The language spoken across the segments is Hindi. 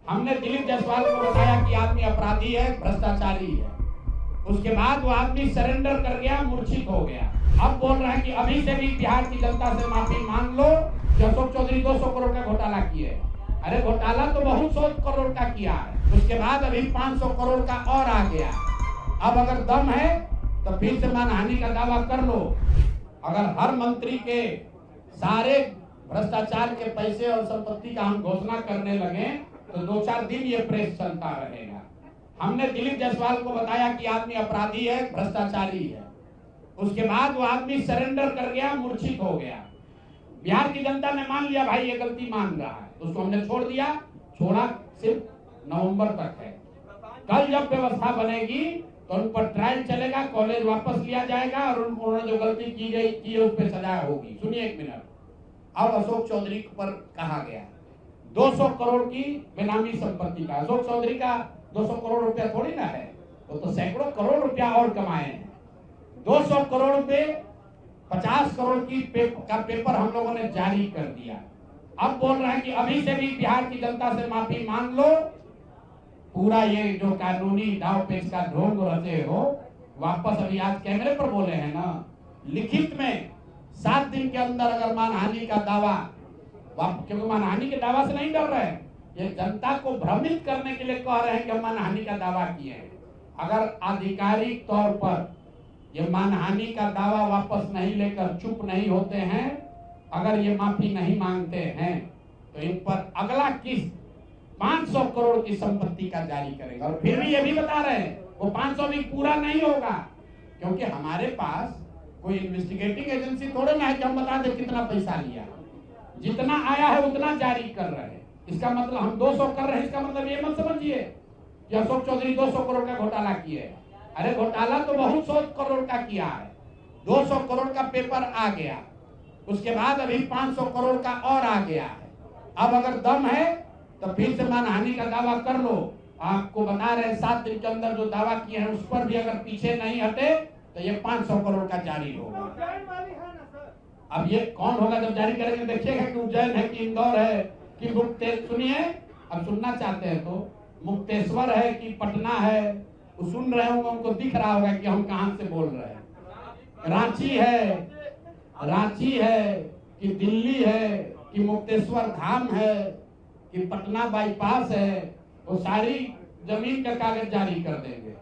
हमने दिलीप जायसवाल को बताया कि आदमी अपराधी है, भ्रष्टाचारी है। उसके बाद वो आदमी सरेंडर कर गया, मूर्छित हो गया। अब बोल रहा है कि अभी से भी बिहार की जनता से माफी मांग लो कि अशोक चौधरी 200 करोड़ का घोटाला किए। अरे घोटाला तो बहुत 100 करोड़ का किया है, उसके बाद अभी 500 करोड़ का और आ गया। अब अगर दम है तो फिर से मानहानि का दावा कर लो। अगर हर मंत्री के सारे भ्रष्टाचार के पैसे और संपत्ति का हम घोषणा करने लगे तो 2-4 दिन ये प्रेस चलता रहेगा। हमने दिलीप जायसवाल को बताया कि आदमी अपराधी है, भ्रष्टाचारी है। उसके बाद वो आदमी सरेंडर कर गया, मूर्छित हो गया। बिहार की जनता ने मान लिया भाई ये गलती मान रहा है, तो उसको हमने छोड़ दिया। छोड़ा सिर्फ नवंबर तक है। कल जब व्यवस्था बनेगी तो उन पर ट्रायल चलेगा, कॉलेज वापस लिया जाएगा और उन्होंने जो गलती की है उस पर सजा होगी। सुनिए एक मिनट। अब अशोक चौधरी पर कहा गया 200 करोड़ की बेनामी संपत्ति का। अशोक चौधरी का 200 करोड़ रुपया थोड़ी ना है, वो तो सैकड़ों करोड़ रुपया और कमाए हैं। 200 करोड़ रुपए 50 करोड़ की पेपर हम लोगों ने जारी कर दिया। अब बोल रहा है कि अभी से भी बिहार की जनता से माफी मांग लो। पूरा ये जो कानूनी दाव पेच का ढोंग रचे हो वापस, अभी आज कैमरे पर बोले हैं ना, लिखित में 7 दिन के अंदर अगर मानहानि का दावा, क्योंकि मानहानि के दावा से नहीं डर रहे हैं, ये जनता को भ्रमित करने के लिए कह रहे हैं कि हम मानहानि का दावा किए हैं। अगर आधिकारिक तौर पर ये मानहानि का दावा वापस नहीं लेकर चुप नहीं होते हैं, अगर ये माफी नहीं मांगते हैं, तो इन पर अगला किस्त 500 करोड़ की संपत्ति का जारी करेगा। और फिर भी ये भी बता रहे हैं वो 500 भी पूरा नहीं होगा, क्योंकि हमारे पास कोई इन्वेस्टिगेटिंग एजेंसी थोड़े ना है कि हम बता दें कितना पैसा लिया। जितना आया है उतना जारी कर रहे हैं। इसका मतलब हम 200 कर रहे हैं, इसका मतलब ये मत समझिए कि अशोक चौधरी 200 करोड़ का घोटाला किए। अरे घोटाला तो बहुत 100 करोड़ का किया है। 200 करोड़ का पेपर आ गया, उसके बाद अभी 500 करोड़ का और आ गया है। अब अगर दम है तो फिर से मानहानि का दावा कर लो। आपको बता रहे 7 दिन के अंदर जो दावा किए हैं उस पर भी अगर पीछे नहीं हटे तो ये 500 करोड़ का जारी होगा। अब ये कौन होगा जब जारी करेंगे, देखिएगा कि उज्जैन है कि इंदौर है कि सुनिए, अब सुनना चाहते हैं तो मुक्तेश्वर है कि पटना है, वो सुन रहे होंगे, उनको दिख रहा होगा कि हम कहां से बोल रहे हैं। रांची है कि दिल्ली है कि मुक्तेश्वर धाम है कि पटना बाईपास है, वो सारी जमीन का कागज जारी कर देंगे।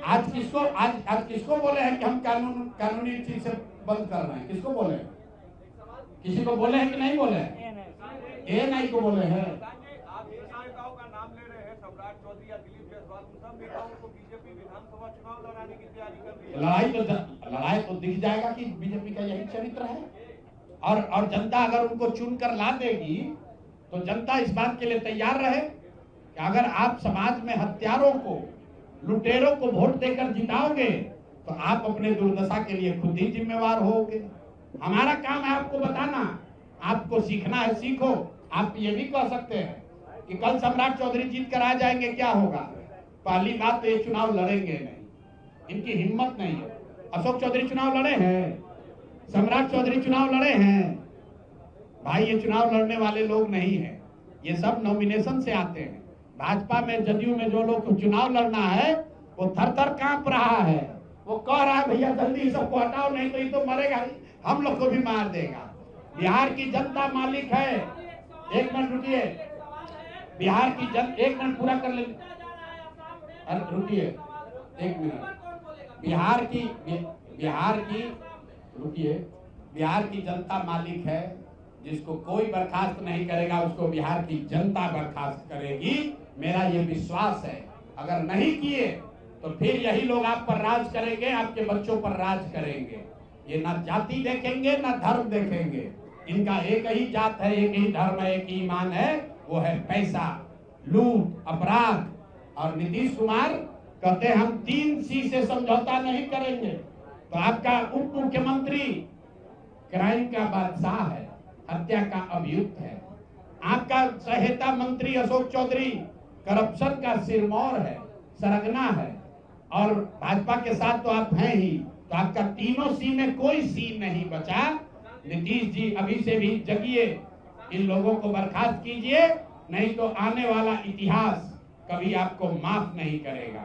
आज किसको बोले हैं कि हम कानूनी चीज से बंद कर रहे हैं? किसको बोले हैं? किसी को बोले हैं कि नहीं बोले हैं? ANI को बोले हैं। आप नेताओं का नाम ले रहे हैं, सम्राट चौधरी या दिलीप जायसवाल, उन सब नेताओं को बीजेपी विधानसभा चुनाव लड़ाने की तैयारी कर रही है। लड़ाई तो दिख जाएगा कि बीजेपी का यही चरित्र है। और जनता अगर उनको चुनकर ला देगी तो जनता इस बात के लिए तैयार रहे कि अगर आप समाज में हत्यारों को, लुटेरों को वोट देकर जिताओगे तो आप अपने दुर्दशा के लिए खुद ही जिम्मेवार होगे। हमारा काम है आपको बताना, आपको सीखना है सीखो। आप ये भी कह सकते हैं कि कल सम्राट चौधरी जीत कर आ जाएंगे, क्या होगा? पहली बात तो ये चुनाव लड़ेंगे नहीं, इनकी हिम्मत नहीं है। अशोक चौधरी चुनाव लड़े हैं, सम्राट चौधरी चुनाव लड़े हैं भाई, ये चुनाव लड़ने वाले लोग नहीं हैं, ये सब नॉमिनेशन से आते हैं। भाजपा में, जदयू में जो लोग चुनाव लड़ना है वो थर-थर कांप रहा है, वो कह रहा है भैया जल्दी सबको हटाओ, नहीं तो ये तो मरेगा ही, हम लोग को भी मार देगा। बिहार की जनता मालिक है। एक मिनट रुकिए, बिहार की एक मिनट पूरा कर ले, रुकिए एक मिनट। बिहार की जनता मालिक है, जिसको कोई बर्खास्त नहीं करेगा उसको बिहार की जनता बर्खास्त करेगी, मेरा ये विश्वास है। अगर नहीं किए तो फिर यही लोग आप पर राज करेंगे, आपके बच्चों पर राज करेंगे। ये ना जाति देखेंगे ना धर्म देखेंगे, इनका एक ही जात है, एक ही धर्म है, एक ही ईमान है, वो है पैसा, लूट, अपराध। और नीतीश कुमार कहते हैं हम 3C से समझौता नहीं करेंगे। तो आपका उप मुख्यमंत्री क्राइम का बादशाह है, हत्या का अभियुक्त है। आपका सहायता मंत्री अशोक चौधरी करप्शन का सिरमौर है, सरगना है, और भाजपा के साथ तो आप हैं ही, तो आपका तीनों C में कोई C नहीं बचा। नीतीश जी अभी से भी जगिए, इन लोगों को बर्खास्त कीजिए, नहीं तो आने वाला इतिहास कभी आपको माफ नहीं करेगा।